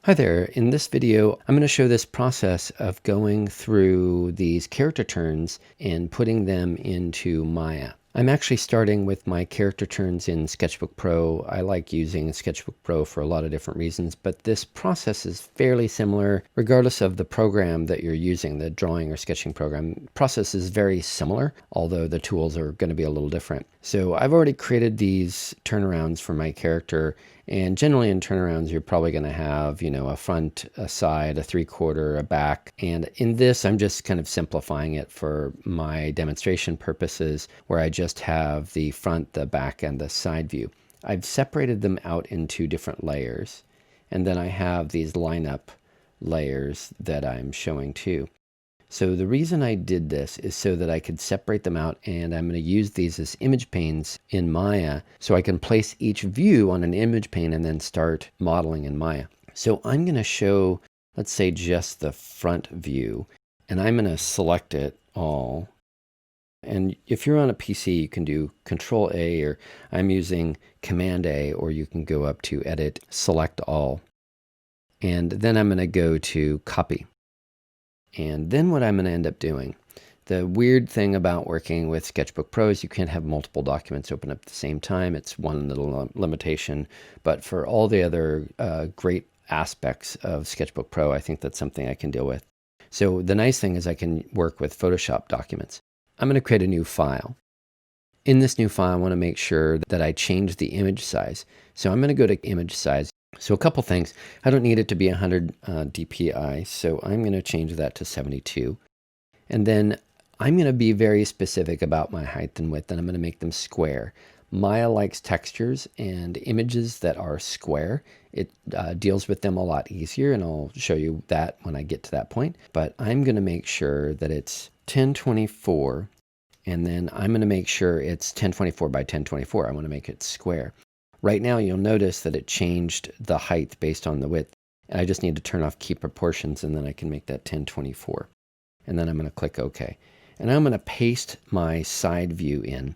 Hi there. In this video, I'm going to show this process of going through these character turns and putting them into Maya. I'm actually starting with my character turns in Sketchbook Pro. I like using Sketchbook Pro for a lot of different reasons, but this process is fairly similar regardless of the program that you're using, the drawing or sketching program. The process is very similar, although the tools are going to be a little different. So I've already created these turnarounds for my character. And generally in turnarounds, you're probably going to have, a front, a side, a 3/4, a back. And in this, I'm just kind of simplifying it for my demonstration purposes, where I just have the front, the back, and the side view. I've separated them out into different layers. And then I have these lineup layers that I'm showing too. So the reason I did this is so that I could separate them out, and I'm going to use these as image panes in Maya so I can place each view on an image pane and then start modeling in Maya. So I'm going to show, let's say, just the front view, and I'm going to select it all. And if you're on a PC, you can do Control A, or I'm using Command A, or you can go up to Edit, Select All. And then I'm going to go to Copy. And then what I'm going to end up doing, the weird thing about working with Sketchbook Pro is you can't have multiple documents open up at the same time. It's one little limitation. But for all the other great aspects of Sketchbook Pro, I think that's something I can deal with. So the nice thing is I can work with Photoshop documents. I'm going to create a new file. In this new file, I want to make sure that I change the image size. So I'm going to go to image size. So a couple things. I don't need it to be 100 dpi, so I'm going to change that to 72. And then I'm going to be very specific about my height and width, and I'm going to make them square. Maya likes textures and images that are square. It deals with them a lot easier, and I'll show you that when I get to that point. But I'm going to make sure that it's 1024, and then I'm going to make sure it's 1024 by 1024. I want to make it square. Right now, you'll notice that it changed the height based on the width. And I just need to turn off Keep Proportions, and then I can make that 1024. And then I'm going to click OK. And I'm going to paste my side view in.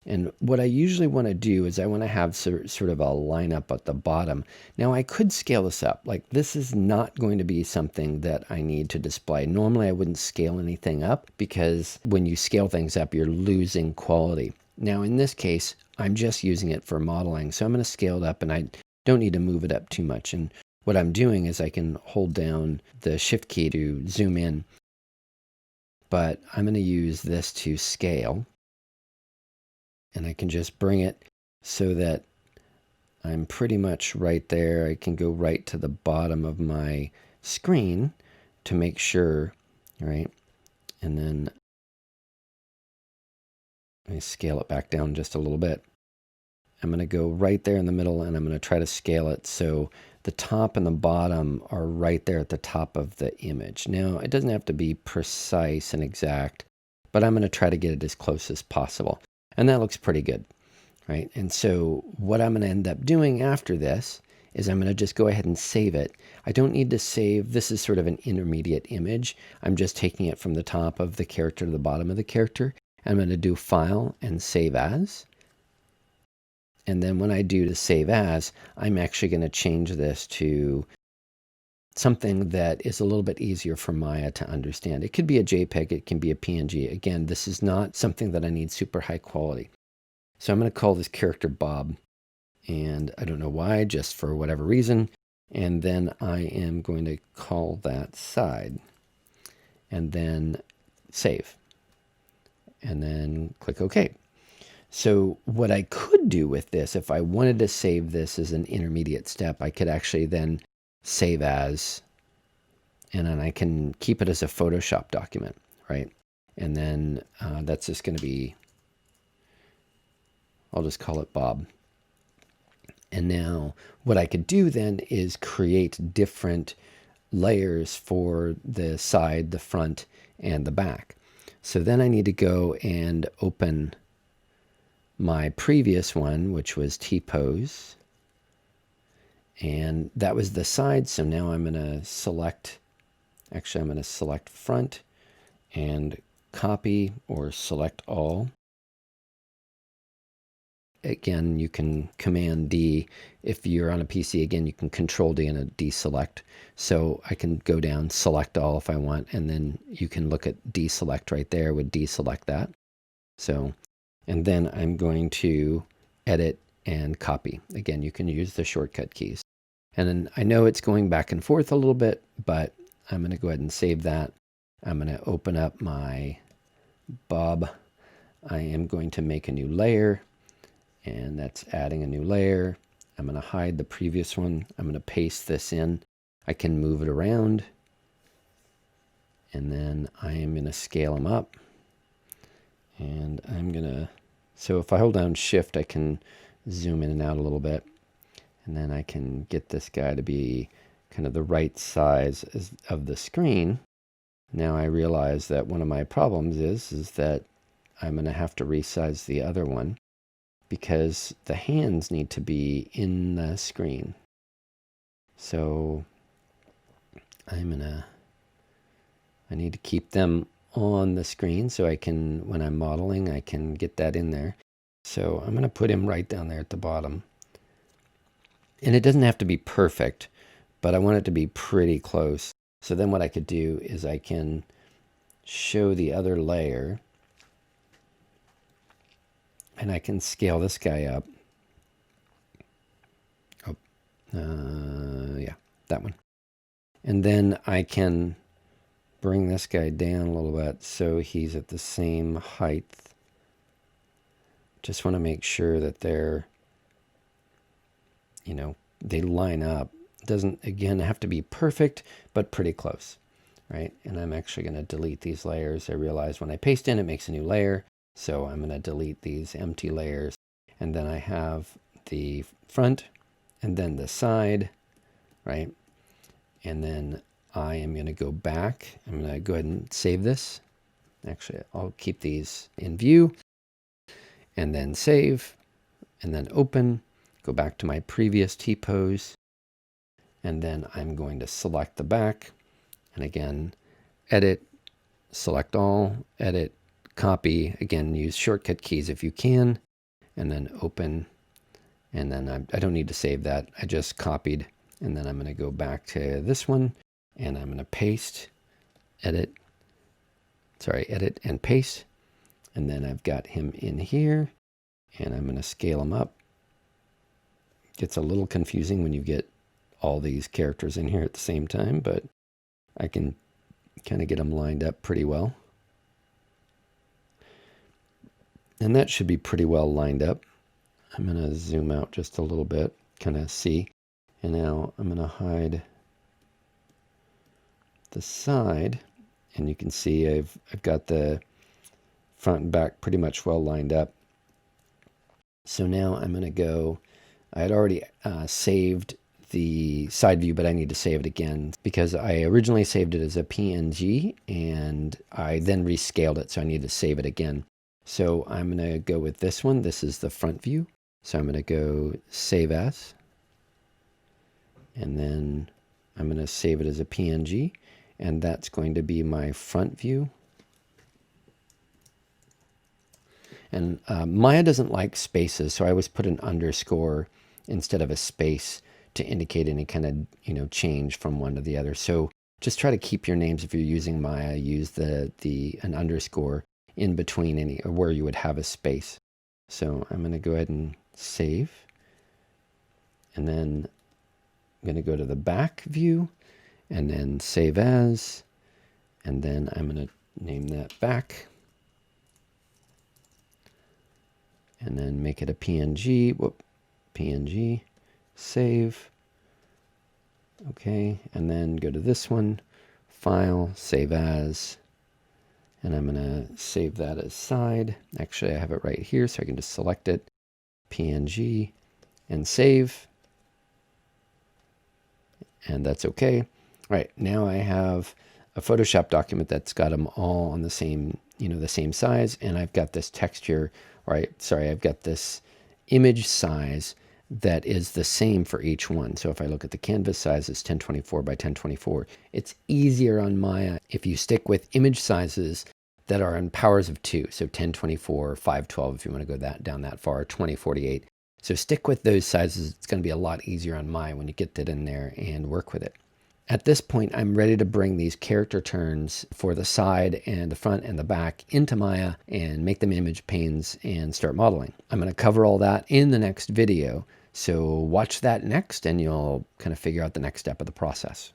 And what I usually want to do is I want to have sort of a lineup at the bottom. Now, I could scale this up. Like, this is not going to be something that I need to display. Normally, I wouldn't scale anything up because when you scale things up, you're losing quality. Now, in this case, I'm just using it for modeling. So I'm going to scale it up, and I don't need to move it up too much. And what I'm doing is I can hold down the Shift key to zoom in. But I'm going to use this to scale. And I can just bring it so that I'm pretty much right there. I can go right to the bottom of my screen to make sure, right? And then I scale it back down just a little bit. I'm going to go right there in the middle, and I'm going to try to scale it so the top and the bottom are right there at the top of the image. Now, it doesn't have to be precise and exact, but I'm going to try to get it as close as possible. And that looks pretty good, right? And so what I'm going to end up doing after this is I'm going to just go ahead and save it. I don't need to save. This is sort of an intermediate image. I'm just taking it from the top of the character to the bottom of the character. I'm going to do File and Save As. And then when I do to Save As, I'm actually going to change this to something that is a little bit easier for Maya to understand. It could be a JPEG, it can be a PNG. Again, this is not something that I need super high quality. So I'm going to call this character Bob. And I don't know why, just for whatever reason. And then I am going to call that side. And then save. And then click OK. So what I could do with this, if I wanted to save this as an intermediate step, I could actually then save as, and then I can keep it as a Photoshop document, right? And then that's just going to be, I'll just call it Bob. And now what I could do then is create different layers for the side, the front, and the back. So then I need to go and open my previous one, which was T-pose. And that was the side. So now I'm going to select, actually I'm going to select front and copy or select all. again, you can Command D. If you're on a PC, again, you can Control D and a deselect. So I can go down, select all if I want, and then you can look at deselect right there, would deselect that. So, and then I'm going to edit and copy. Again, you can use the shortcut keys. And then I know it's going back and forth a little bit, but I'm going to go ahead and save that. I'm going to open up my Bob. I am going to make a new layer, and that's adding a new layer. I'm going to hide the previous one. I'm going to paste this in. I can move it around, and then I am going to scale them up. And I'm going to, so if I hold down Shift, I can zoom in and out a little bit. And then I can get this guy to be kind of the right size of the screen. Now I realize that one of my problems is that I'm going to have to resize the other one because the hands need to be in the screen. So I need to keep them on the screen so I can, when I'm modeling, I can get that in there. So I'm going to put him right down there at the bottom. And it doesn't have to be perfect, but I want it to be pretty close. So then what I could do is I can show the other layer, and I can scale this guy up. Oh, yeah, that one. And then I can bring this guy down a little bit so he's at the same height. Just want to make sure that they're, they line up. It doesn't, again, have to be perfect, but pretty close, right? And I'm actually going to delete these layers. I realize when I paste in, it makes a new layer. So I'm going to delete these empty layers. And then I have the front and then the side, right? And then I am going to go back. I'm going to go ahead and save this. Actually, I'll keep these in view and then save and then open. Go back to my previous T-pose. And then I'm going to select the back. And again, edit, select all, edit, copy. Again, use shortcut keys if you can. And then open. And then I don't need to save that. I just copied. And then I'm going to go back to this one. And I'm going to paste, edit and paste. And then I've got him in here. And I'm going to scale him up. Gets a little confusing when you get all these characters in here at the same time, but I can kind of get them lined up pretty well. And that should be pretty well lined up. I'm going to zoom out just a little bit, kind of see. And now I'm going to hide the side, and you can see I've got the front and back pretty much well lined up. So now I'm going to go, I had already saved the side view, but I need to save it again because I originally saved it as a PNG and I then rescaled it, so I need to save it again. So I'm going to go with this one. This is the front view. So I'm going to go save as, and then I'm going to save it as a PNG, and that's going to be my front view. And Maya doesn't like spaces, so I always put an underscore instead of a space to indicate any kind of change from one to the other. So just try to keep your names, if you're using Maya, use an underscore in between any, or where you would have a space. So I'm going to go ahead and save, and then I'm going to go to the back view and then save as, and then I'm going to name that back. And then make it a PNG, PNG, save. Okay, and then go to this one, File, Save As, and I'm going to save that as side. Actually, I have it right here, so I can just select it, PNG, and save. And that's okay. All right, now I have a Photoshop document that's got them all on the same, the same size, and I've got this texture. I've got this image size that is the same for each one. So if I look at the canvas size, it's 1024 by 1024. It's easier on Maya if you stick with image sizes that are in powers of 2. So 1024, 512 if you want to go down that far, 2048. So stick with those sizes. It's going to be a lot easier on Maya when you get that in there and work with it. At this point, I'm ready to bring these character turns for the side and the front and the back into Maya and make them image panes and start modeling. I'm going to cover all that in the next video. So watch that next and you'll kind of figure out the next step of the process.